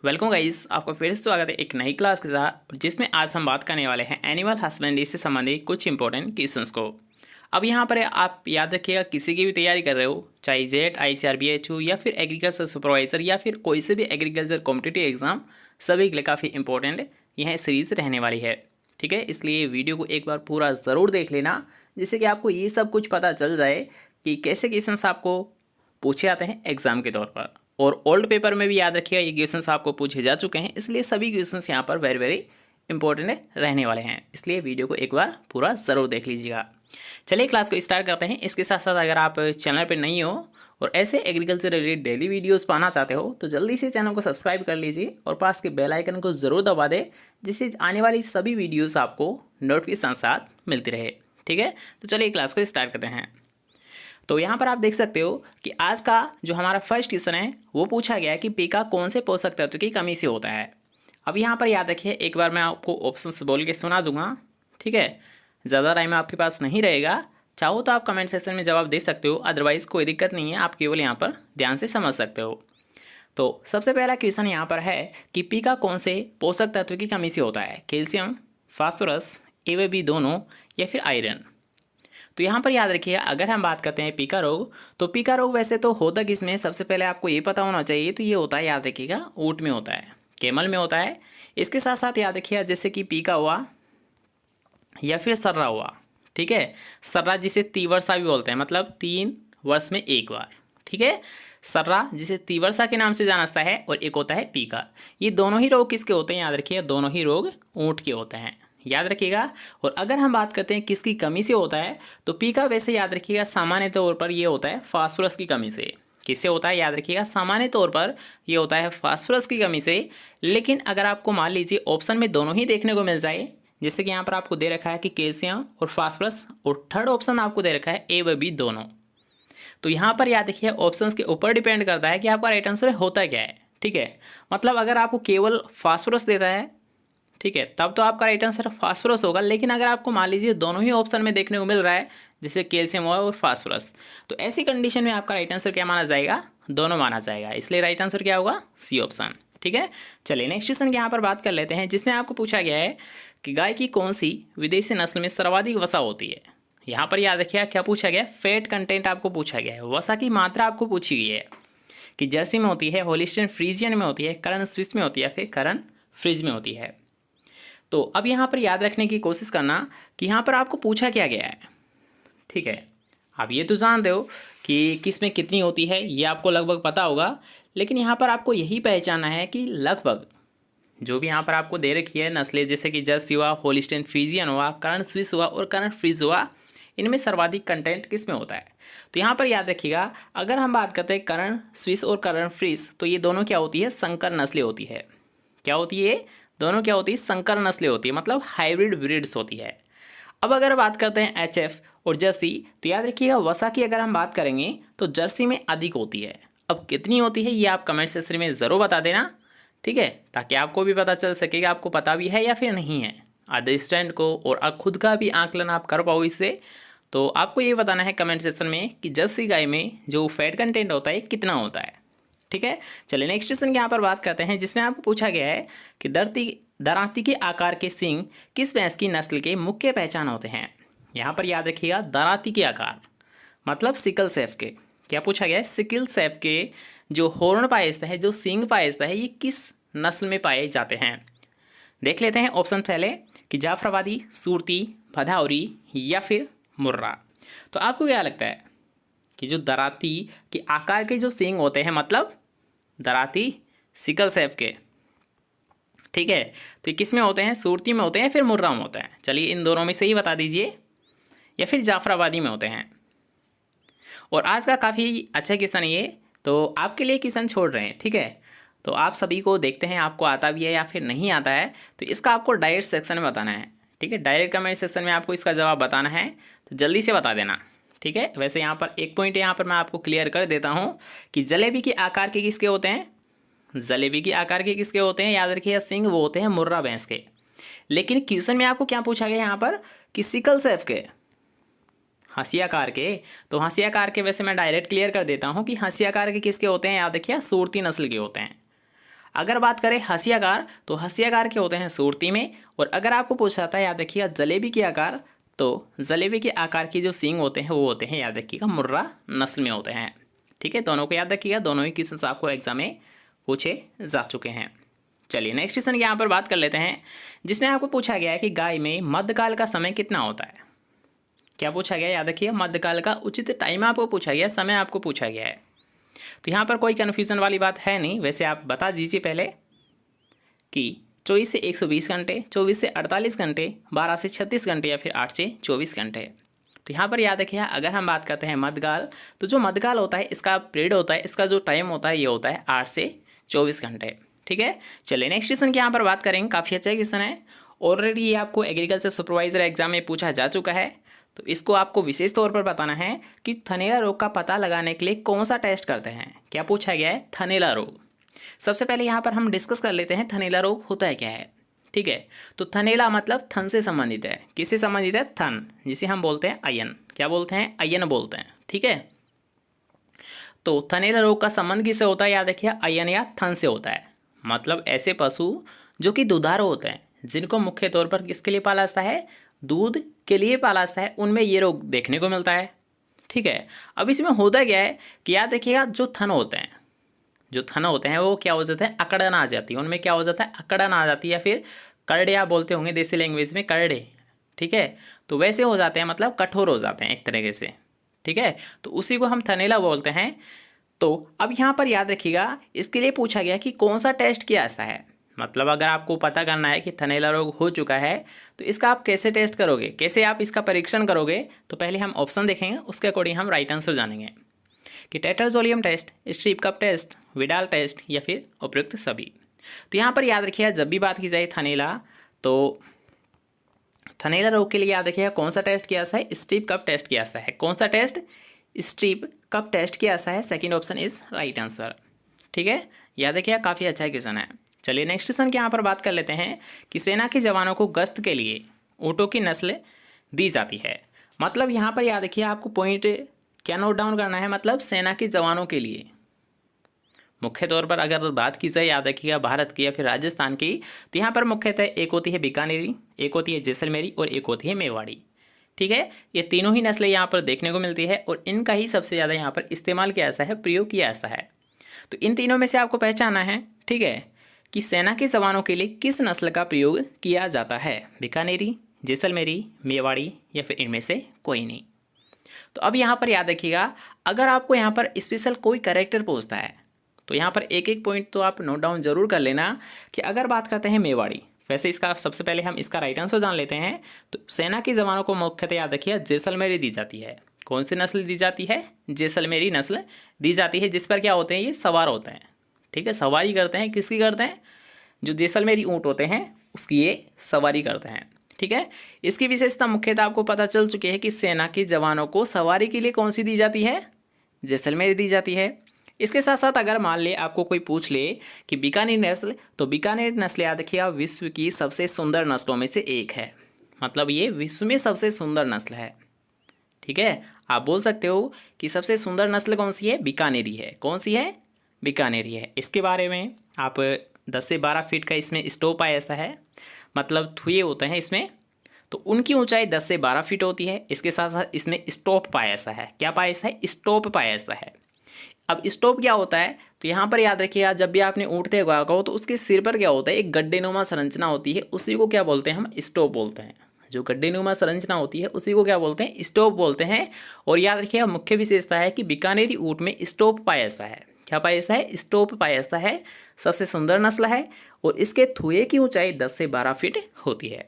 Welcome guys, आपका फिर से स्वागत है एक नई क्लास के साथ, जिसमें आज हम बात करने वाले हैं एनिमल हस्बेंड्री से संबंधित कुछ इंपॉर्टेंट क्वेश्चंस को। अब यहाँ पर आप याद रखिएगा, किसी की भी तैयारी कर रहे हो, चाहे जेट ICRBH हो या फिर एग्रीकल्चर सुपरवाइजर या फिर कोई से भी एग्रीकल्चर कॉम्पिटिटिव एग्जाम, सभी के लिए काफ़ी इंपॉर्टेंट यह सीरीज़ रहने वाली है। ठीक है, इसलिए वीडियो को एक बार पूरा ज़रूर देख लेना, जिससे कि आपको ये सब कुछ पता चल जाए कि कैसे क्वेश्चंस आपको पूछे जाते हैं एग्जाम के तौर पर। और ओल्ड पेपर में भी याद रखिएगा, ये क्वेश्चंस आपको पूछे जा चुके हैं, इसलिए सभी क्वेश्चंस यहाँ पर वेरी वेरी इंपॉर्टेंट रहने वाले हैं। इसलिए वीडियो को एक बार पूरा ज़रूर देख लीजिएगा। चलिए क्लास को स्टार्ट करते हैं। इसके साथ साथ अगर आप चैनल पर नहीं हो और ऐसे एग्रीकल्चर रिलेटेड डेली वीडियोस पाना चाहते हो तो जल्दी से चैनल को सब्सक्राइब कर लीजिए और पास के बेल आइकन को ज़रूर दबा दें, जिससे आने वाली सभी वीडियोस आपको नोटिफिकेशन साथ मिलती रहे। ठीक है, तो चलिए क्लास को स्टार्ट करते हैं। तो यहाँ पर आप देख सकते हो कि आज का जो हमारा फर्स्ट क्वेश्चन है वो पूछा गया है कि पीका कौन से पोषक तत्व की कमी से होता है। अब यहाँ पर याद रखिए, एक बार मैं आपको ऑप्शंस बोल के सुना दूंगा। ठीक है, ज़्यादा टाइम आपके पास नहीं रहेगा, चाहो तो आप कमेंट सेक्शन में जवाब दे सकते हो, अदरवाइज़ कोई दिक्कत नहीं है, आप केवल यहाँ पर ध्यान से समझ सकते हो। तो सबसे पहला क्वेश्चन यहाँ पर है कि पीका कौन से पोषक तत्व की कमी से होता है, कैल्शियम, फास्फोरस, ए व बी दोनों या फिर आयरन। तो यहाँ पर याद रखिए, अगर हम बात करते हैं पीका रोग, तो पीका रोग वैसे तो होता किसमें, सबसे पहले आपको ये पता होना चाहिए। तो ये होता है, याद रखिएगा, ऊँट में होता है, कैमल में होता है। इसके साथ साथ याद रखिएगा, जैसे कि पीका हुआ या फिर सर्रा हुआ। ठीक है, सर्रा जिसे तीवर्सा भी बोलते हैं, मतलब 3 वर्ष में एक बार। ठीक है, सर्रा जिसे तीवर्सा के नाम से जाना जाता है, और एक होता है पीका। ये दोनों ही रोग किसके होते हैं, याद रखिएगा, दोनों ही रोग ऊँट के होते हैं, याद रखिएगा। और अगर हम बात करते हैं किसकी कमी से होता है, तो पीका वैसे याद रखिएगा सामान्य तौर पर ये होता है फास्फोरस की कमी से। किससे होता है, याद रखिएगा, सामान्य तौर पर ये होता है फास्फोरस की कमी से। लेकिन अगर आपको मान लीजिए ऑप्शन में दोनों ही देखने को मिल जाए, जैसे कि यहाँ पर आपको दे रखा है कि कैल्शियम और फास्फोरस, और थर्ड ऑप्शन आपको दे रखा है ए व बी दोनों, तो यहाँ पर याद रखिए ऑप्शंस के ऊपर डिपेंड करता है कि आपका राइट आंसर होता क्या है। ठीक है, मतलब अगर आपको केवल फास्फोरस देता है, ठीक है, तब तो आपका राइट आंसर फास्फोरस होगा। लेकिन अगर आपको मान लीजिए दोनों ही ऑप्शन में देखने को मिल रहा है, जैसे कैल्शियम और फास्फोरस, तो ऐसी कंडीशन में आपका राइट आंसर क्या माना जाएगा, दोनों माना जाएगा। इसलिए राइट आंसर क्या होगा, सी ऑप्शन। ठीक है, चलिए नेक्स्ट क्वेश्चन की यहाँ पर बात कर लेते हैं, जिसमें आपको पूछा गया है कि गाय की कौन सी विदेशी नस्ल में सर्वाधिक वसा होती है। यहाँ पर याद रखिएगा क्या पूछा गया, फैट कंटेंट आपको पूछा गया है, वसा की मात्रा आपको पूछी गई है कि जर्सी में होती है, होलिस्टीन फ्रीजियन में होती है, करन स्विस में होती है, फिर करन फ्रिज में होती है। तो अब यहाँ पर याद रखने की कोशिश करना कि यहाँ पर आपको पूछा क्या गया है। ठीक है, आप ये तो जानते हो कि किस में कितनी होती है, ये आपको लगभग पता होगा, लेकिन यहाँ पर आपको यही पहचाना है कि लगभग जो भी यहाँ पर आपको दे रखी है नस्लें, जैसे कि जर्सी हुआ, होलिस्टीन फ्रीजियन हुआ, करन स्विस हुआ और करन फ्रिज हुआ, इनमें सर्वाधिक कंटेंट किस में होता है। तो यहाँ पर याद रखिएगा, अगर हम बात करते हैं करन स्विस और करन फ्रिज, तो ये दोनों क्या होती है, संकर नस्लें होती है। क्या होती है, दोनों क्या होती है, संकर नस्लें होती है, मतलब हाइब्रिड ब्रीड्स होती है। अब अगर बात करते हैं HF और जर्सी, तो याद रखिएगा वसा की अगर हम बात करेंगे तो जर्सी में अधिक होती है। अब कितनी होती है ये आप कमेंट सेक्शन में ज़रूर बता देना। ठीक है, ताकि आपको भी पता चल सके कि आपको पता भी है या फिर नहीं है, अदर स्टूडेंट को और खुद का भी आकलन आप कर पाओ इससे। तो आपको ये बताना है कमेंट सेक्शन में कि जर्सी गाय में जो फैट कंटेंट होता है कितना होता है। ठीक है, चलिए नेक्स्ट क्वेश्चन की यहाँ पर बात करते हैं, जिसमें आपको पूछा गया है कि दरांती के आकार के सींग किस भैंस की नस्ल के मुख्य पहचान होते हैं। यहाँ पर याद रखिएगा, दरांती के आकार मतलब सिकल सेफ के। क्या पूछा गया है, सिकल सेफ के जो हॉर्न पाया जाता है, जो सींग पाया जाता है, ये किस नस्ल में पाए जाते हैं। देख लेते हैं ऑप्शन पहले कि जाफराबादी, सूरती, भदौरी या फिर मुर्रा। तो आपको क्या लगता है कि जो दरांती के आकार के जो सींग होते हैं, मतलब दरांती सिकल सेफ के, ठीक है, तो ये किस में होते हैं, सूरती में होते हैं, फिर मुर्रा में होते हैं। चलिए इन दोनों में से ही बता दीजिए, या फिर जाफराबादी में होते हैं। और आज का काफ़ी अच्छा क्वेश्चन ये, तो आपके लिए क्वेश्चन छोड़ रहे हैं। ठीक है, तो आप सभी को देखते हैं आपको आता भी है या फिर नहीं आता है, तो इसका आपको डायरेक्ट सेक्शन में बताना है। ठीक है, डायरेक्ट कमेंट सेक्शन में आपको इसका जवाब बताना है, तो जल्दी से बता देना। ठीक है, वैसे यहाँ पर एक पॉइंट यहाँ पर मैं आपको क्लियर कर देता हूँ कि जलेबी के आकार के किसके होते हैं, जलेबी के आकार के किसके होते हैं, याद रखिए सिंग वो होते हैं मुर्रा भैंस के। लेकिन क्वेश्चन में आपको क्या पूछा गया यहाँ पर कि सिकल सेफ के, हंसियाकार के, तो हंसियाकार के वैसे मैं डायरेक्ट क्लियर कर देता हूँ कि हंसियाकार के किसके होते हैं, याद रखिए सूरती नस्ल के होते हैं। अगर बात करें हंसियाकार, तो हंसियाकार के होते हैं सुरती में। और अगर आपको पूछा जाता है, याद रखिएगा, जलेबी के आकार, तो जलेबी के आकार की जो सींग होते हैं वो होते हैं, याद रखिएगा, मुर्रा नस्ल में होते हैं। ठीक है, दोनों को याद रखिएगा, दोनों ही क्वेश्चन आपको एग्जाम में पूछे जा चुके हैं। चलिए नेक्स्ट क्वेश्चन यहाँ पर बात कर लेते हैं, जिसमें आपको पूछा गया है कि गाय में मध्यकाल का समय कितना होता है। क्या पूछा गया, याद रखिए, मध्यकाल का उचित टाइम आपको पूछा गया, समय आपको पूछा गया है। तो यहाँ पर कोई कन्फ्यूज़न वाली बात है नहीं। वैसे आप बता दीजिए पहले कि 24 से 120 घंटे, 24 से 48 घंटे, 12 से 36 घंटे या फिर 8 से 24 घंटे। तो यहाँ पर याद रखिए, अगर हम बात करते हैं मध्यकाल, तो जो मध्यकाल होता है इसका पीरियड होता है, इसका जो टाइम होता है ये होता है 8 से 24 घंटे। ठीक है, चलिए नेक्स्ट क्वेश्चन की यहाँ पर बात करेंगे। काफ़ी अच्छा क्वेश्चन है, ऑलरेडी ये आपको एग्रीकल्चर सुपरवाइजर एग्जाम में पूछा जा चुका है। तो इसको आपको विशेष तौर पर बताना है कि थनैला रोग का पता लगाने के लिए कौन सा टेस्ट करते हैं। क्या पूछा गया है, थनैला रोग। सबसे पहले यहाँ पर हम डिस्कस कर लेते हैं थनैला रोग होता है क्या है। ठीक है, तो थनैला मतलब थन से संबंधित है। किससे संबंधित है, थन, जिसे हम बोलते हैं अयन। क्या बोलते हैं, अयन बोलते हैं। ठीक है, तो थनैला रोग का संबंध किससे होता है, याद रखिए, अयन या थन से होता है। मतलब ऐसे पशु जो कि दुधारू होते हैं, जिनको मुख्य तौर पर किसके लिए पाला जाता है, दूध के लिए पाला जाता है, उनमें ये रोग देखने को मिलता है। ठीक है, अब इसमें होता क्या है कि याद रखिएगा, जो थन होते हैं, जो थन होते हैं वो क्या हो जाते हैं, अकड़न आ जाती है, उनमें क्या हो जाता है, अकड़न आ जाती है, या फिर करड़े आप बोलते होंगे देसी लैंग्वेज में, करड़े। ठीक है, तो वैसे हो जाते हैं, मतलब कठोर हो जाते हैं एक तरीके से। ठीक है, तो उसी को हम थनैला बोलते हैं। तो अब यहाँ पर याद रखिएगा, इसके लिए पूछा गया कि कौन सा टेस्ट किया जाता है। मतलब अगर आपको पता करना है कि थनैला रोग हो चुका है, तो इसका आप कैसे टेस्ट करोगे, कैसे आप इसका परीक्षण करोगे। तो पहले हम ऑप्शन देखेंगे, उसके अकॉर्डिंग हम राइट आंसर जानेंगे कि tetrazolium test, strip cup test, Widal test या फिर उपयुक्त सभी। तो यहाँ पर याद रखिएगा, जब भी बात की जाए थनैला, तो थनैला रोग के लिए याद रखिएगा कौन सा टेस्ट किया जाता है, स्ट्रिप कप टेस्ट किया जाता है। कौन सा टेस्ट, स्ट्रिप कप टेस्ट किया जाता है। Second option is right answer. ठीक है, याद रखिएगा, काफ़ी अच्छा क्वेश्चन है। चलिए नेक्स्ट क्वेश्चन के यहाँ पर बात कर लेते हैं कि सेना के जवानों को गश्त के लिए ऊँटों की नस्ल दी जाती है। मतलब यहाँ पर याद रखिए, आपको पॉइंट क्या नोट डाउन करना है, मतलब सेना के जवानों के लिए मुख्य तौर पर अगर बात की जाए, याद रखिएगा, भारत की या फिर राजस्थान की, तो यहाँ पर मुख्यतः एक होती है बीकानेरी, एक होती है जैसलमेरी और एक होती है मेवाड़ी। ठीक है, ये तीनों ही नस्लें यहाँ पर देखने को मिलती है और इनका ही सबसे ज़्यादा यहाँ पर इस्तेमाल किया जाता है, प्रयोग किया जाता है। तो इन तीनों में से आपको पहचाना है, ठीक है, कि सेना के जवानों के लिए किस नस्ल का प्रयोग किया जाता है, बीकानेरी, जैसलमेरी, मेवाड़ी या फिर इनमें से कोई नहीं। तो अब यहाँ पर याद रखिएगा, अगर आपको यहाँ पर स्पेशल कोई कैरेक्टर पूछता है, तो यहाँ पर एक एक पॉइंट तो आप नोट डाउन जरूर कर लेना कि अगर बात करते हैं मेवाड़ी, वैसे इसका सबसे पहले हम इसका राइट आंसर जान लेते हैं। तो सेना के जवानों को मुख्यतः याद रखिए जैसलमेरी दी जाती है। कौन सी नस्ल दी जाती है, जैसलमेरी नस्ल दी जाती है, जिस पर क्या होते हैं, ये सवार होते हैं। ठीक है, सवारी करते हैं, किसकी करते हैं, जो जैसलमेरी ऊँट होते हैं उसकी ये सवारी करते हैं। ठीक है, इसकी विशेषता मुख्यतः आपको पता चल चुकी है कि सेना के जवानों को सवारी के लिए कौन सी दी जाती है, जैसलमेरी दी जाती है। इसके साथ साथ अगर मान ले आपको कोई पूछ ले कि बीकानेर नस्ल, तो बीकानेर नस्ल याद रखिएगा विश्व की सबसे सुंदर नस्लों में से एक है। मतलब ये विश्व में सबसे सुंदर नस्ल है। ठीक है, आप बोल सकते हो कि सबसे सुंदर नस्ल कौन सी है, बीकानेरी है। कौन सी है, बीकानेरी है। इसके बारे में आप 10 से 12 फीट का इसमें स्टॉप आया ऐसा है, मतलब थुए होते हैं इसमें, तो उनकी ऊंचाई 10 से 12 फीट होती है। इसके साथ साथ इसमें स्टॉप पाया ऐसा है। क्या पाया ऐसा है, स्टॉप पाया ऐसा है। अब स्टॉप क्या होता है, तो यहाँ पर याद रखिएगा, जब भी आपने ऊँट देखा हो तो उसके सिर पर क्या होता है, एक गड्ढेनुमा संरचना होती है, उसी को क्या बोलते हैं, हम स्टॉप बोलते हैं। जो गड्ढेनुमा संरचना होती है उसी को क्या बोलते हैं, स्टॉप बोलते हैं। और याद रखिएगा, मुख्य विशेषता है कि बीकानेरी ऊँट में स्टॉप पाया ऐसा है। क्या पाया ऐसा है, स्टॉप पाया ऐसा है। सबसे सुंदर नस्ल है और इसके थुए की ऊंचाई 10 से 12 फीट होती है।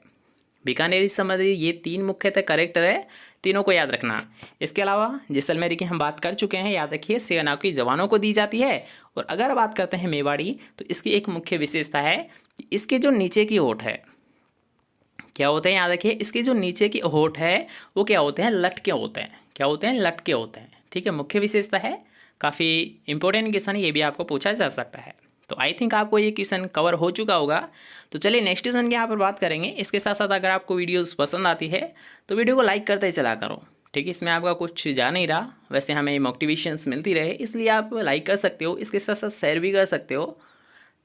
बीकानेरी संबंधी ये 3 मुख्यतः कैरेक्टर है, तीनों को याद रखना। इसके अलावा जैसलमेरी की हम बात कर चुके हैं, याद रखिए सेना के जवानों को दी जाती है। और अगर बात करते हैं मेवाड़ी, तो इसकी एक मुख्य विशेषता है कि इसके जो नीचे की होठ है, क्या होते हैं, याद रखिए, इसकी जो नीचे की होठ है वो क्या होते हैं, लटके होते हैं। क्या होते हैं, लटके होते हैं। ठीक है, मुख्य विशेषता है, काफ़ी इंपॉर्टेंट क्वेश्चन, ये भी आपको पूछा जा सकता है। तो आई थिंक आपको ये क्वेश्चन कवर हो चुका होगा। तो चलिए नेक्स्ट क्वेश्चन की यहाँ पर बात करेंगे। इसके साथ साथ अगर आपको वीडियोस पसंद आती है तो वीडियो को लाइक करते ही चला करो। ठीक है, इसमें आपका कुछ जा नहीं रहा, वैसे हमें मोटिवेशंस मिलती रहे, इसलिए आप लाइक कर सकते हो, इसके साथ साथ शेयर भी कर सकते हो,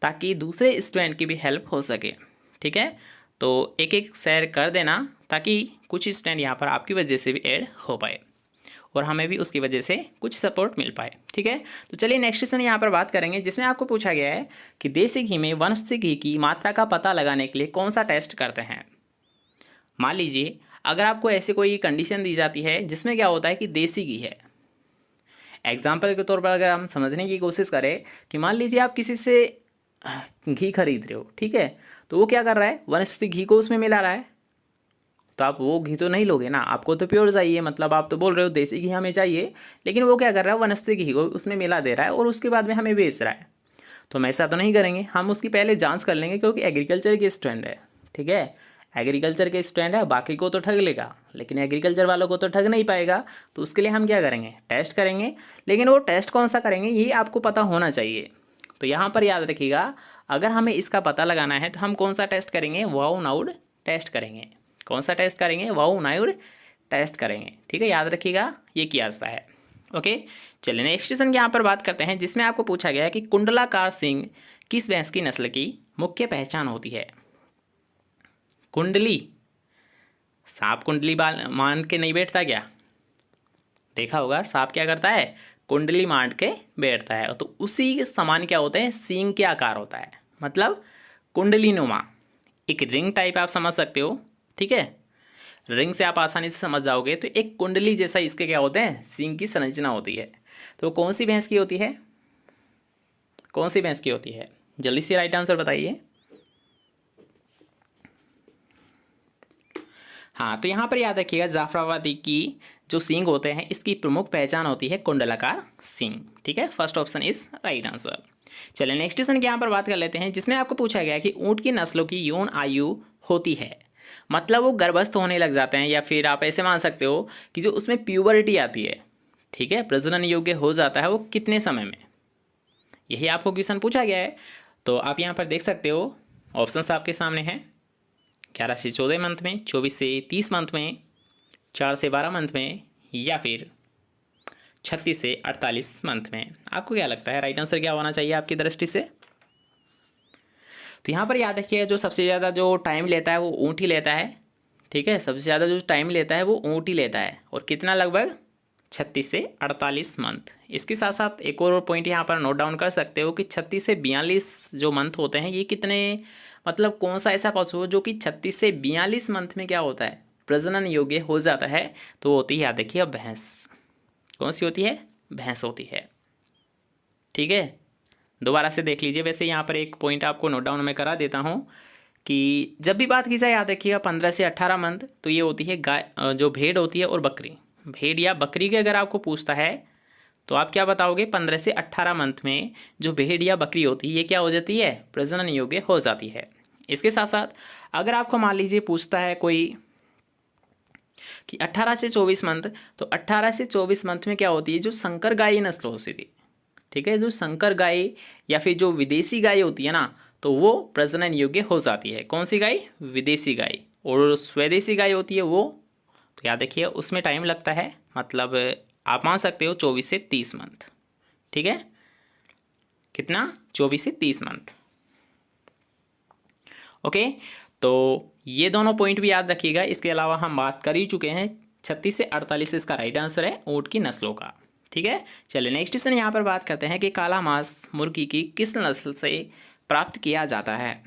ताकि दूसरे स्टूडेंट की भी हेल्प हो सके। ठीक है, तो एक एक शेयर कर देना ताकि कुछ स्टूडेंट यहाँ पर आपकी वजह से भी ऐड हो पाए और हमें भी उसकी वजह से कुछ सपोर्ट मिल पाए। ठीक है, तो चलिए नेक्स्ट क्वेश्चन यहाँ पर बात करेंगे, जिसमें आपको पूछा गया है कि देसी घी में वनस्पति घी की मात्रा का पता लगाने के लिए कौन सा टेस्ट करते हैं। मान लीजिए अगर आपको ऐसी कोई कंडीशन दी जाती है जिसमें क्या होता है कि देसी घी है। एग्जाम्पल के तौर पर अगर हम समझने की कोशिश करें कि मान लीजिए आप किसी से घी खरीद रहे हो, ठीक है, तो वो क्या कर रहा है, वनस्पति घी को उसमें मिला रहा है, तो आप वो घी तो नहीं लोगे ना, आपको तो प्योर चाहिए। मतलब आप तो बोल रहे हो देसी घी हमें चाहिए, लेकिन वो क्या कर रहा है, वनस्पति घी को उसमें मिला दे रहा है और उसके बाद में हमें बेच रहा है। तो हम ऐसा तो नहीं करेंगे, हम उसकी पहले जांच कर लेंगे, क्योंकि एग्रीकल्चर के स्टूडेंट है। ठीक है, एग्रीकल्चर के स्टूडेंट है, बाकी को तो ठग लेगा लेकिन एग्रीकल्चर वालों को तो ठग नहीं पाएगा। तो उसके लिए हम क्या करेंगे, टेस्ट करेंगे। लेकिन वो टेस्ट कौन सा करेंगे ये आपको पता होना चाहिए। तो यहाँ पर याद रखिएगा, अगर हमें इसका पता लगाना है तो हम कौन सा टेस्ट करेंगे, वाउ नाउड टेस्ट करेंगे। कौन सा टेस्ट करेंगे, वाउ नाउड टेस्ट करेंगे। ठीक है, याद रखिएगा ये किया जाता है। ओके, चलिए नेक्स्ट क्वेश्चन की यहाँ पर बात करते हैं, जिसमें आपको पूछा गया है कि कुंडलाकार सींग किस भैंस की नस्ल की मुख्य पहचान होती है। कुंडली, सांप कुंडली बाल मान के नहीं बैठता क्या, देखा होगा सांप क्या करता है, कुंडली मान के बैठता है। तो उसी के समान क्या होते हैं, सींग के आकार होता है, मतलब कुंडली नुमा, एक रिंग टाइप आप समझ सकते हो। ठीक है, रिंग से आप आसानी से समझ जाओगे। तो एक कुंडली जैसा इसके क्या होते हैं, सींग की संरचना होती है। तो कौन सी भैंस की होती है, कौन सी भैंस की होती है, जल्दी से राइट आंसर बताइए। हाँ, तो यहाँ पर याद रखिएगा जाफराबादी की जो सींग होते हैं इसकी प्रमुख पहचान होती है कुंडलाकार सींग। ठीक है, first option is right answer. चलिए नेक्स्ट क्वेश्चन की यहाँ पर बात कर लेते हैं, जिसमें आपको पूछा गया है कि ऊँट की नस्लों की यौन आयु होती है, मतलब वो गर्भस्थ होने लग जाते हैं, या फिर आप ऐसे मान सकते हो कि जो उसमें प्यूबरिटी आती है, ठीक है, प्रजनन योग्य हो जाता है, वो कितने समय में, यही आपको क्वेश्चन पूछा गया है। तो आप यहाँ पर देख सकते हो ऑप्शंस आपके सामने हैं, 11 से 14 मंथ में, 24 से 30 मंथ में, 4 से 12 मंथ में, या फिर 36 से 48 मंथ में। आपको क्या लगता है राइट आंसर क्या होना चाहिए आपकी दृष्टि से। तो यहाँ पर याद रखिए जो सबसे ज़्यादा जो टाइम लेता है वो ऊँट ही लेता है। ठीक है, सबसे ज़्यादा जो टाइम लेता है वो ऊँट ही लेता है, और कितना, लगभग 36 से 48 मंथ। इसके साथ साथ एक और पॉइंट यहाँ पर नोट डाउन कर सकते हो कि 36 से 42 जो मंथ होते हैं ये कितने, मतलब कौन सा ऐसा पशु हो जो कि 36 से 42 मंथ में क्या होता है, प्रजनन योग्य हो जाता है। तो होती है, याद रखिए, भैंस। कौन सी होती है, भैंस होती है। ठीक है, दोबारा से देख लीजिए। वैसे यहाँ पर एक पॉइंट आपको नोट डाउन में करा देता हूँ कि जब भी बात की जाए, याद रखिएगा 15 से 18 मंथ, तो ये होती है गाय, जो भेड़ होती है और बकरी। भेड़ या बकरी के अगर आपको पूछता है तो आप क्या बताओगे, 15 से 18 मंथ में जो भेड़ या बकरी होती है ये क्या हो जाती है, प्रजनन योग्य हो जाती है। इसके साथ साथ अगर आपको मान लीजिए पूछता है कोई कि 18 से 24 मंथ, तो 18 से 24 मंथ में क्या होती है, जो संकर गाय नस्ल होती थी। ठीक है, जो संकर गाय या फिर जो विदेशी गाय होती है ना, तो वो प्रजनन योग्य हो जाती है। कौन सी गाय, विदेशी गाय। और स्वदेशी गाय होती है वो, तो याद रखिए उसमें टाइम लगता है, मतलब आप मान सकते हो 24 से 30 मंथ। ठीक है, कितना, 24 से 30 मंथ। ओके, तो ये दोनों पॉइंट भी याद रखिएगा। इसके अलावा हम बात कर ही चुके हैं, 36 से 48 इसका राइट आंसर है ऊँट की नस्लों का। ठीक है, चलिए नेक्स्ट क्वेश्चन यहाँ पर बात करते हैं कि काला मांस मुर्गी की किस नस्ल से प्राप्त किया जाता है।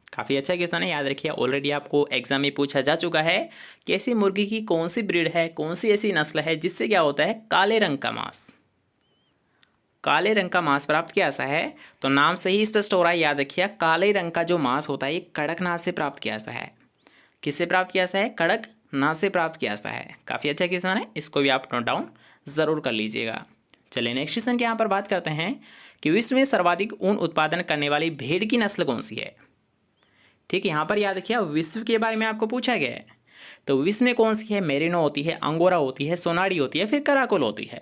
काफ़ी अच्छा क्वेश्चन है, याद रखिए ऑलरेडी आपको एग्जाम में पूछा जा चुका है कि ऐसी मुर्गी की कौन सी ब्रीड है, कौन सी ऐसी नस्ल है जिससे क्या होता है, काले रंग का मांस, काले रंग का मांस प्राप्त किया जाता है। तो नाम से ही स्पष्ट हो रहा है, याद रखिए काले रंग का जो मांस होता है ये कड़कनाथ से प्राप्त किया जाता है। किससे प्राप्त किया जाता है, कड़कनाथ से प्राप्त किया जाता है। काफ़ी अच्छा क्वेश्चन है, इसको भी आप नोट डाउन ज़रूर कर लीजिएगा। चलिए नेक्स्ट क्वेश्चन के यहाँ पर बात करते हैं कि विश्व में सर्वाधिक ऊन उत्पादन करने वाली भेड़ की नस्ल कौन सी है। ठीक है, यहाँ पर याद रखिए विश्व के बारे में आपको पूछा गया है, तो विश्व में कौन सी है, मेरिनो होती है, अंगोरा होती है, सोनाडी होती है, फिर कराकुल होती है।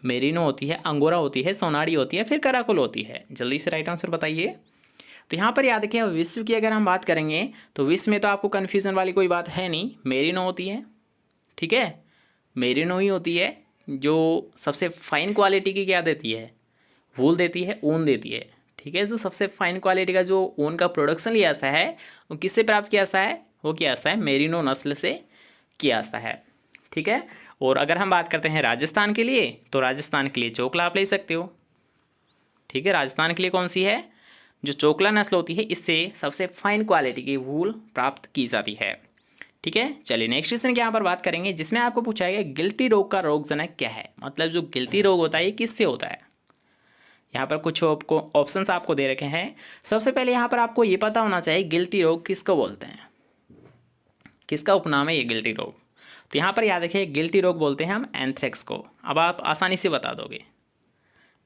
मेरिनो होती है, अंगोरा होती है, सोनाडी होती है, फिर कराकुल होती है। जल्दी से राइट आंसर बताइए। तो यहाँ पर याद रखिए विश्व की अगर हम बात करेंगे तो विश्व में तो आपको कन्फ्यूज़न वाली कोई बात है नहीं, मेरिनो होती है। ठीक है, मेरिनो ही होती है जो सबसे फाइन क्वालिटी की क्या देती है, वूल देती है, ऊन देती है। ठीक है, जो सबसे फाइन क्वालिटी का जो ऊन का प्रोडक्शन लिया जाता है वो किससे प्राप्त किया जाता है? वो किया जाता है मेरिनो नस्ल से किया जाता है। ठीक है, और अगर हम बात करते हैं राजस्थान के लिए, तो राजस्थान के लिए चोकला आप ले सकते हो। ठीक है, राजस्थान के लिए कौन सी है? जो चोकला नस्ल होती है, इससे सबसे फाइन क्वालिटी की वूल प्राप्त की जाती है। ठीक है, चलिए नेक्स्ट क्वेश्चन की यहाँ पर बात करेंगे, जिसमें आपको पूछा गया गिल्टी रोग का रोगजनक क्या है। मतलब जो गिल्टी रोग होता है ये किससे होता है? यहाँ पर कुछ आपको ऑप्शंस आपको दे रखे हैं। सबसे पहले यहाँ पर आपको ये पता होना चाहिए गिल्टी रोग किसको बोलते हैं, किसका उपनाम है ये गिल्टी रोग। तो यहाँ पर याद रखिए गिल्टी रोग बोलते हैं हम एंथ्रेक्स को। अब आप आसानी से बता दोगे।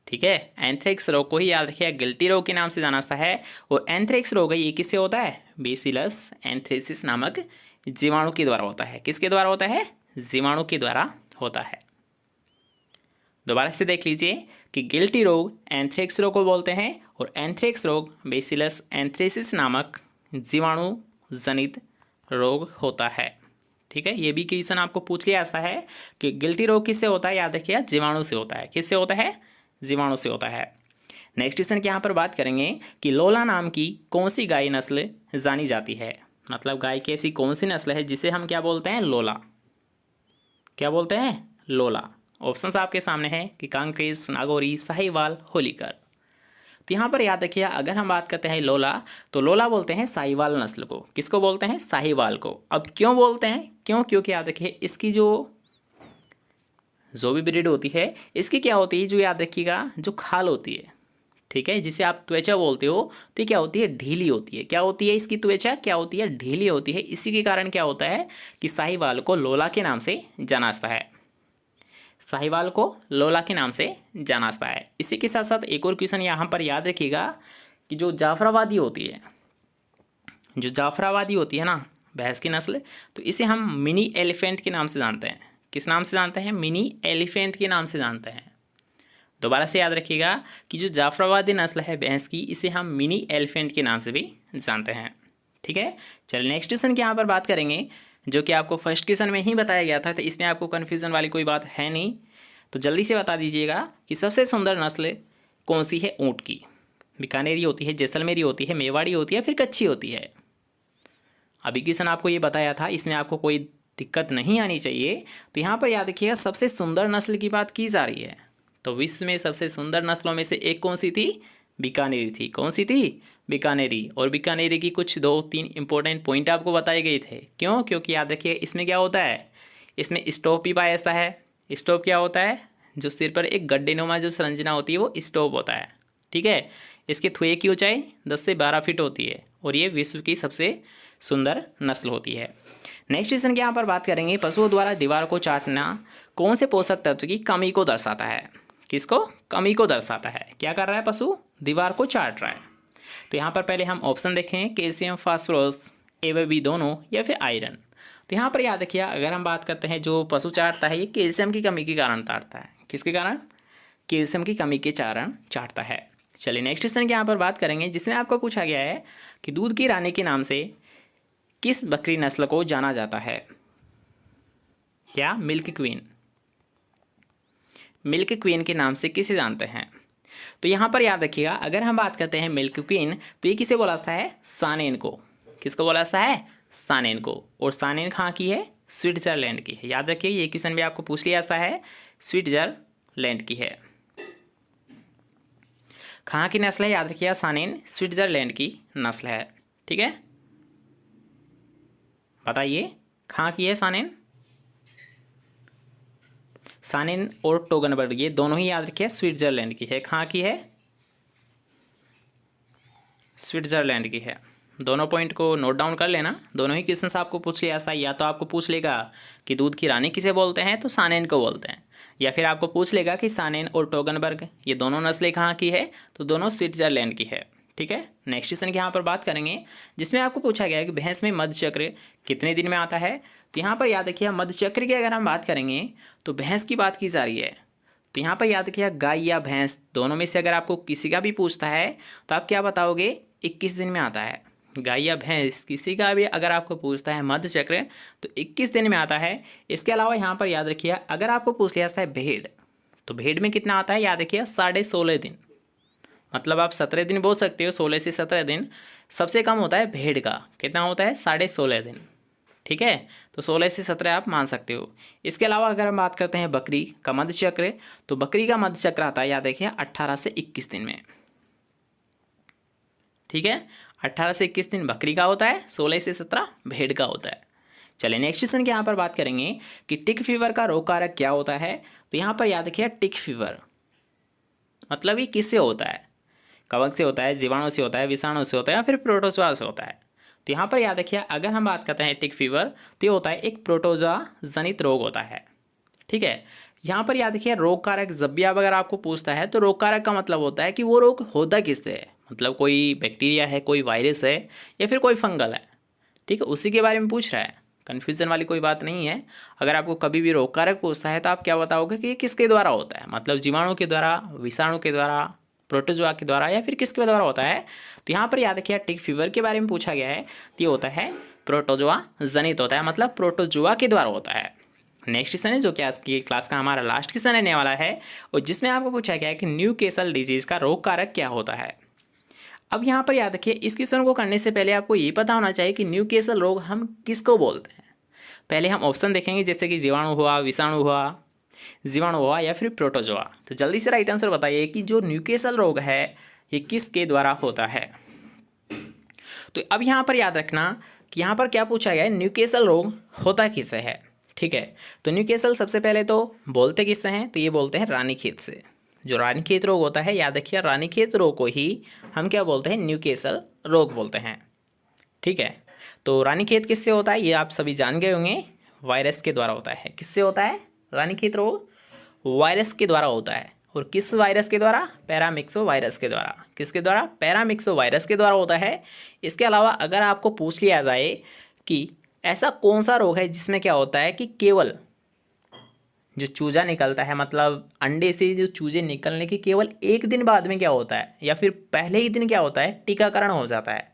ठीक है, एंथ्रेक्स रोग को ही याद रखिए गिल्टी रोग के नाम से जाना जाता है। और एंथ्रेक्स रोग है ये किससे होता है? बेसिलस एंथ्रेसिस नामक जीवाणु के द्वारा होता है। किसके द्वारा होता है? जीवाणु के द्वारा होता है। दोबारा से देख लीजिए कि गिल्टी रोग एंथ्रेक्स रोग को बोलते हैं और एंथ्रेक्स रोग बेसिलस एंथ्रेसिस नामक जीवाणु जनित रोग होता है। ठीक है, ये भी क्वेश्चन आपको पूछ लिया जाता है कि गिल्टी रोग किससे होता है? याद रखिए जीवाणु से होता है। किससे होता है? जीवाणु से होता है। नेक्स्ट क्वेश्चन की यहाँ पर बात करेंगे कि लोला नाम की कौन सी गाय नस्ल जानी जाती है। मतलब गाय की ऐसी कौन सी नस्ल है जिसे हम क्या बोलते हैं? लोला। क्या बोलते हैं? लोला। ऑप्शंस आपके सामने हैं कि कांक्रेज, नागौरी, साहिवाल, होलीकर। तो यहाँ पर याद रखिए अगर हम बात करते हैं लोला, तो लोला बोलते हैं साहिवाल नस्ल को। किसको बोलते हैं? साहिवाल को। अब क्यों बोलते हैं? क्यों? क्योंकि याद रखिए इसकी जो भी ब्रीड होती है इसकी क्या होती है, जो याद रखिएगा जो खाल होती है, ठीक है, जिसे आप त्वचा बोलते हो, तो क्या होती है? ढीली होती है। क्या होती है इसकी त्वचा? क्या होती है? ढीली होती है। इसी के कारण क्या होता है कि साहिवाल को लोला के नाम से जाना जाता है। साहिवाल को लोला के नाम से जाना जाता है। इसी के साथ साथ एक और क्वेश्चन यहाँ पर याद रखिएगा कि जो जाफराबादी होती है, जो जाफराबादी होती है ना भैंस की नस्ल, तो इसे हम मिनी एलिफेंट के नाम से जानते हैं। किस नाम से जानते हैं? मिनी एलिफेंट के नाम से जानते हैं। दोबारा से याद रखिएगा कि जो जाफराबादी नस्ल है भैंस की, इसे हम मिनी एलिफेंट के नाम से भी जानते हैं। ठीक है, चलिए नेक्स्ट क्वेश्चन की यहाँ पर बात करेंगे, जो कि आपको फर्स्ट क्वेश्चन में ही बताया गया था, तो इसमें आपको कन्फ्यूज़न वाली कोई बात है नहीं। तो जल्दी से बता दीजिएगा कि सबसे सुंदर नस्ल कौन सी है ऊँट की। बीकानेरी होती है, जैसलमेरी होती है, मेवाड़ी होती है, फिर कच्छी होती है। अभी क्वेश्चन आपको ये बताया था, इसमें आपको कोई दिक्कत नहीं आनी चाहिए। तो यहाँ पर याद रखिएगा सबसे सुंदर नस्ल की बात की जा रही है। तो विश्व में सबसे सुंदर नस्लों में से एक कौन सी थी? बीकानेरी थी। कौन सी थी? बीकानेरी। और बीकानेरी की कुछ 2-3 इंपॉर्टेंट पॉइंट आपको बताए गए थे। क्यों? क्योंकि याद रखिए इसमें क्या होता है, इसमें स्टोप भी पाया जाता है। स्टोप क्या होता है? जो सिर पर एक गड्ढेनुमा जो संरचना होती है वो स्टोप होता है। ठीक है, इसके थुए की ऊंचाई 10 से 12 फीट होती है और ये विश्व की सबसे सुंदर नस्ल होती है। नेक्स्ट क्वेश्चन की यहाँ पर बात करेंगे, पशुओं द्वारा दीवार को चाटना कौन से पोषक तत्व की कमी को दर्शाता है? किसको? कमी को दर्शाता है। क्या कर रहा है पशु? दीवार को चाट रहा है। तो यहाँ पर पहले हम ऑप्शन देखें, कैल्शियम, फास्फोरस, ए व बी दोनों, या फिर आयरन। तो यहाँ पर याद रखिए अगर हम बात करते हैं जो पशु चाटता है ये कैल्शियम की कमी के कारण चाटता है। किसके कारण? कैल्शियम की कमी के कारण चाटता है। चलिए नेक्स्ट क्वेश्चन की यहाँ पर बात करेंगे, जिसमें आपको पूछा गया है कि दूध की रानी के नाम से किस बकरी नस्ल को जाना जाता है? क्या? Milk queen. मिल्क क्वीन के नाम से किसे जानते हैं? तो यहाँ पर याद रखिएगा अगर हम बात करते हैं मिल्क क्वीन, तो ये किसे बोला जाता है? सानेन को। किसको बोला जाता है? सानेन को। और सानेन कहाँ की है? स्विट्जरलैंड की है। याद रखिए ये क्वेश्चन भी आपको पूछ लिया जाता है, स्विट्जरलैंड की है। कहाँ की नस्ल है? याद रखिए सानेन स्विट्जरलैंड की नस्ल है। ठीक है, बताइए कहाँ की है सानेन? सानेन और टोगनबर्ग ये दोनों ही याद रखिए स्विट्जरलैंड की है। कहाँ की है? स्विट्जरलैंड की है। दोनों पॉइंट को नोट डाउन कर लेना। दोनों ही क्वेश्चन आपको पूछ लिया ऐसा, या तो आपको पूछ लेगा कि दूध की रानी किसे बोलते हैं, तो सानेन को बोलते हैं, या फिर आपको पूछ लेगा कि सानेन और टोगनबर्ग ये दोनों नस्लें कहाँ की है, तो दोनों स्विट्जरलैंड की है। ठीक है, नेक्स्ट क्वेश्चन की यहाँ पर बात करेंगे, जिसमें आपको पूछा गया है कि भैंस में मध्यचक्र कितने दिन में आता है। तो यहाँ पर याद रखिए मध्यचक्र की अगर हम बात करेंगे तो भैंस की बात की जा रही है। तो यहाँ पर याद रखिए गाय या भैंस दोनों में से अगर आपको किसी का भी पूछता है तो आप क्या बताओगे? 21 दिन में आता है। गाय या भैंस किसी का भी अगर आपको पूछता है मध्यचक्र तो 21 दिन में आता है। इसके अलावा यहाँ पर याद रखिए अगर आपको पूछ लिया जाता है भेड़, तो भेड़ में कितना आता है? याद रखिए 16.5 दिन। मतलब आप 17 दिन बोल सकते हो, 16 से 17 दिन। सबसे कम होता है भेड़ का, कितना होता है 16.5 दिन, ठीक है। तो 16 से 17 आप मान सकते हो। इसके अलावा अगर हम बात करते हैं बकरी का मध्य चक्र, तो बकरी का मध्य चक्र आता है, याद रखिए 18 से 21 दिन में, ठीक है। 18 से 21 दिन बकरी का होता है, 16 से 17 भेड़ का होता है। चलिए नेक्स्ट क्वेश्चन के यहाँ पर बात करेंगे कि टिक फीवर का रोग कारक क्या होता है। तो यहाँ पर याद रखिए टिक फीवर मतलब ये किससे होता है, कवक से होता है, जीवाणु से होता है, विषाणु से होता है या फिर प्रोटोजोआ से होता है। तो यहाँ पर याद रखिए अगर हम बात करते हैं टिक फीवर, तो ये होता है एक प्रोटोजोआ जनित रोग होता है, ठीक है। यहाँ पर याद रखिए रोग कारक जब भी आप अगर आपको पूछता है तो रोग कारक का मतलब होता है कि वो रोग होता किससे है, मतलब कोई बैक्टीरिया है, कोई वायरस है या फिर कोई फंगल है, ठीक है, उसी के बारे में पूछ रहा है। कन्फ्यूज़न वाली कोई बात नहीं है। अगर आपको कभी भी रोग कारक पूछता है तो आप क्या बताओगे कि ये किसके द्वारा होता है, मतलब जीवाणु के द्वारा, विषाणु के द्वारा, प्रोटोजोआ के द्वारा या फिर किसके द्वारा होता है। तो यहाँ पर याद रखिए टिक फीवर के बारे में पूछा गया है, तो ये होता है प्रोटोजोआ जनित होता है, मतलब प्रोटोजोआ के द्वारा होता है। नेक्स्ट क्वेश्चन है जो कि आज की क्लास का हमारा लास्ट क्वेश्चन रहने वाला है, और जिसमें आपको पूछा गया है कि न्यूकैसल डिजीज़ का रोग कारक क्या होता है। अब यहाँ पर याद रखिए इस क्वेश्चन को करने से पहले आपको ये पता होना चाहिए कि न्यूकैसल रोग हम किसको बोलते हैं। पहले हम ऑप्शन देखेंगे, जैसे कि जीवाणु हुआ, विषाणु हुआ या फिर प्रोटोजोआ। तो जल्दी से राइट आंसर बताइए कि जो न्यूकैसल रोग है ये किसके द्वारा होता है। तो अब यहाँ पर याद रखना कि यहाँ पर क्या पूछा गया है, न्यूकैसल रोग होता किससे है, ठीक है। तो न्यूकैसल सबसे पहले तो बोलते किससे हैं, तो ये बोलते हैं रानीखेत से। जो रानीखेत रोग होता है, याद रखिए रानीखेत रोग को ही हम क्या बोलते हैं, न्यूकैसल रोग बोलते हैं, ठीक है। तो रानीखेत किससे होता है ये आप सभी जान गए होंगे, वायरस के द्वारा होता है। किससे होता है रानीखेत रोग, वायरस के द्वारा होता है। और किस वायरस के द्वारा, पैरामिक्सो वायरस के द्वारा। किसके द्वारा, पैरामिक्सो वायरस के द्वारा होता है। इसके अलावा अगर आपको पूछ लिया जाए कि ऐसा कौन सा रोग है जिसमें क्या होता है कि केवल जो चूजा निकलता है, मतलब अंडे से जो चूजे निकलने के केवल एक दिन बाद में क्या होता है या फिर पहले ही दिन क्या होता है, टीकाकरण हो जाता है।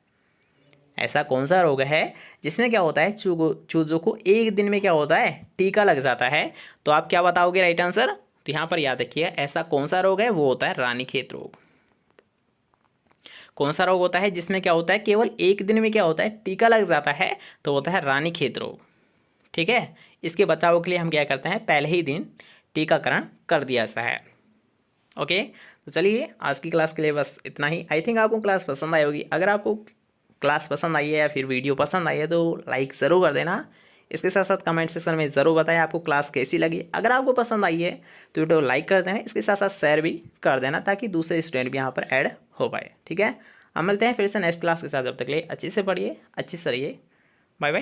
ऐसा कौन सा रोग है जिसमें क्या होता है, चूजों को एक दिन में क्या होता है, टीका लग जाता है। तो आप क्या बताओगे राइट आंसर। तो यहाँ पर याद रखिए ऐसा कौन सा रोग है, वो होता है रानीखेत रोग। कौन सा रोग होता है जिसमें क्या होता है, केवल एक दिन में क्या होता है, टीका लग जाता है, तो होता है रानीखेत रोग, ठीक है। इसके बचाव के लिए हम क्या करते हैं, पहले ही दिन टीकाकरण कर दिया जाता है। ओके, तो चलिए आज की क्लास के लिए बस इतना ही। आई थिंक आपको क्लास पसंद आई होगी। अगर आपको क्लास पसंद आई है या फिर वीडियो पसंद आई है तो लाइक ज़रूर कर देना। इसके साथ साथ कमेंट सेक्शन में ज़रूर बताएं आपको क्लास कैसी लगी। अगर आपको पसंद आई है तो वीडियो लाइक कर देना, इसके साथ साथ शेयर भी कर देना ताकि दूसरे स्टूडेंट भी यहाँ पर ऐड हो पाए, ठीक है। हम मिलते हैं फिर से नेक्स्ट क्लास के साथ। जब तक के लिए अच्छे से पढ़िए, अच्छे से रहिए। Bye bye.